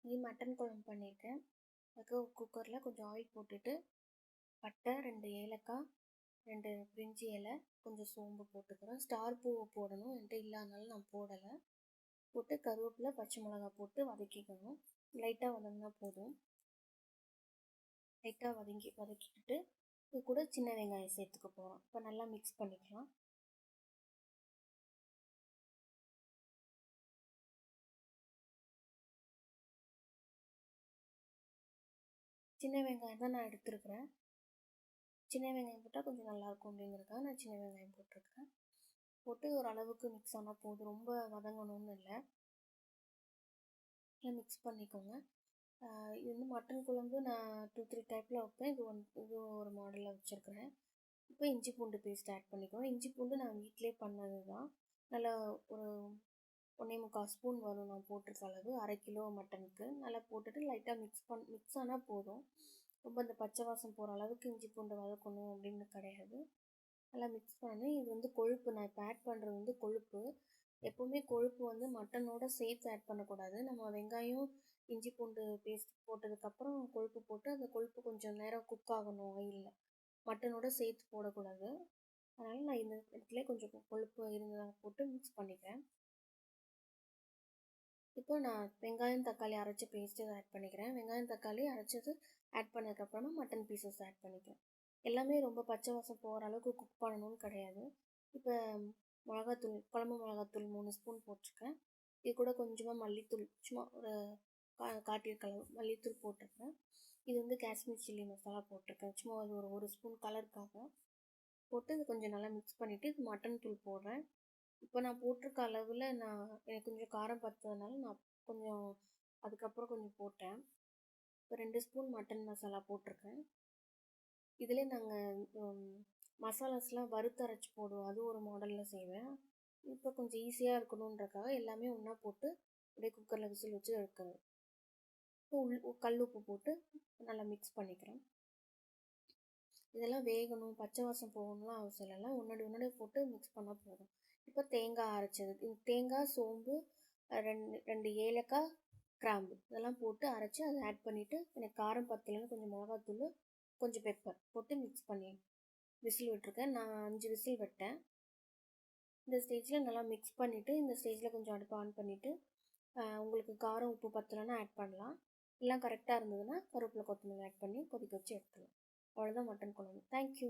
இது மட்டன் குழம்பு பண்ணியிருக்கேன். அதுக்கு குக்கரில் கொஞ்சம் ஆயில் போட்டுட்டு பட்டை, 2 ஏலக்காய், 2 பிரிஞ்சி இலை, கொஞ்சம் சோம்பு போட்டுக்கிறேன். ஸ்டார் பூ போடணும், என்கிட்ட இல்லாதனால நான் போடலை. போட்டு கருவேப்பிலை, பச்சை மிளகா போட்டு வதக்கிக்கணும். லைட்டாக வதங்கினா போதும். லைட்டாக வதக்கிக்கிட்டு இது கூட சின்ன வெங்காயம் சேர்த்துக்க போகிறோம். இப்போ நல்லா மிக்ஸ் பண்ணிக்கலாம். சின்ன வெங்காயம் தான் நான் எடுத்துருக்கிறேன். சின்ன வெங்காயம் போட்டால் கொஞ்சம் நல்லாயிருக்கும் அப்படிங்கிறதுக்காக நான் சின்ன வெங்காயம் போட்டிருக்கேன். போட்டு ஒரு அளவுக்கு மிக்ஸ் ஆனால் போதும், ரொம்ப வதங்கணும்னு இல்லை. நல்லா மிக்ஸ் பண்ணிக்கோங்க. இது வந்து மட்டன் குழம்பு நான் 2-3 டைப்பில் வைப்பேன். இது ஒரு மாடலில் வச்சுருக்கிறேன். இப்போ இஞ்சி பூண்டு பேஸ்ட் ஆட் பண்ணிக்கோங்க. இஞ்சி பூண்டு நான் வீட்டிலே பண்ணது தான். நல்லா ஒரு 1.25 ஸ்பூன் வரும் நான் போட்டிருக்க அளவு, 1/2 கிலோ மட்டனுக்கு. நல்லா போட்டுட்டு லைட்டாக மிக்ஸ் ஆனால் போதும். ரொம்ப அந்த பச்சை வாசம் போகிற அளவுக்கு இஞ்சி பூண்டு வதக்கணும் அப்படின்னு கிடையாது. நல்லா மிக்ஸ் பண்ணி இது வந்து கொழுப்பு, நான் இப்போ ஆட் பண்ணுறது வந்து கொழுப்பு. எப்போவுமே கொழுப்பு வந்து மட்டனோட சேர்த்து ஆட் பண்ணக்கூடாது. நம்ம வெங்காயம், இஞ்சி பூண்டு பேஸ்ட் போட்டதுக்கப்புறம் கொழுப்பு போட்டு அந்த கொழுப்பு கொஞ்சம் நேரம் குக் ஆகணும் ஆயிலில். மட்டனோட சேர்த்து போடக்கூடாது. அதனால் நான் இந்த இடத்துல கொஞ்சம் கொழுப்பு இருந்ததாக போட்டு மிக்ஸ் பண்ணிக்கிறேன். இப்போ நான் வெங்காயம் தக்காளி அரைச்ச பேஸ்ட்டு ஆட் பண்ணிக்கிறேன். வெங்காயம் தக்காளி அரைச்சது ஆட் பண்ணதுக்கப்புறமா மட்டன் பீசஸ் ஆட் பண்ணிக்கிறேன். எல்லாமே ரொம்ப பச்சை வாசம் போகிற அளவுக்கு குக் பண்ணணும்னு கிடையாது. இப்போ மிளகாத்தூள், குழம்பு மிளகாத்தூள் 3 ஸ்பூன் போட்டிருக்கேன். இது கூட கொஞ்சமாக மல்லித்தூள், சும்மா ஒரு காட்டியிருக்க அளவு மல்லித்தூள் போட்டிருக்கேன். இது வந்து காஷ்மீர் சில்லி மசாலா போட்டிருக்கேன், சும்மா அது ஒரு ஸ்பூன் கலருக்காக போட்டு இது கொஞ்சம் நல்லா மிக்ஸ் பண்ணிவிட்டு இது மட்டன் தூள் போடுறேன். இப்போ நான் போட்டிருக்க அளவில் எனக்கு கொஞ்சம் காரம் பற்றதுனால நான் கொஞ்சம் அதுக்கப்புறம் கொஞ்சம் போட்டேன். இப்போ 2 ஸ்பூன் மட்டன் மசாலா போட்டிருக்கேன். இதில் நாங்கள் மசாலாஸ்லாம் வறுத்தரைச்சி போடுவோம், அது ஒரு மாடலில் செய்வேன். இப்போ கொஞ்சம் ஈஸியாக இருக்கணுன்றக்காக எல்லாமே ஒன்றா போட்டு அப்படியே குக்கரில் விசில் வச்சு எடுக்கிறது. கல் உப்பு போட்டு நல்லா மிக்ஸ் பண்ணிக்கிறேன். இதெல்லாம் வேகணும், பச்சை வாசம் போகணும்லாம் அவசியம் இல்லை, ஒன்றோட போட்டு மிக்ஸ் பண்ணால் போதும். இப்போ தேங்காய் அரைச்சது, தேங்காய், சோம்பு, 2 ஏலக்காய், கிராம்பு இதெல்லாம் போட்டு அரைச்சி அதை ஆட் பண்ணிவிட்டு, எனக்கு காரம் பத்தலைன்னு கொஞ்சம் மிளகாத்தூள், கொஞ்சம் பெப்பர் போட்டு மிக்ஸ் பண்ணி விசில் விட்டுருக்கேன். நான் 5 விசில் விட்டேன். இந்த ஸ்டேஜில் நல்லா மிக்ஸ் பண்ணிவிட்டு, இந்த ஸ்டேஜில் கொஞ்சம் அடுப்பு ஆன் பண்ணிவிட்டு, உங்களுக்கு காரம் உப்பு பத்தலைன்னா ஆட் பண்ணலாம். எல்லாம் கரெக்டாக இருந்ததுன்னா கருவேப்பிலை, கொத்தமல்லி ஆட் பண்ணி கொதிக்க வச்சு எடுத்துடலாம். அவ்வளோதான் மட்டன் குழம்பு. தேங்க்யூ.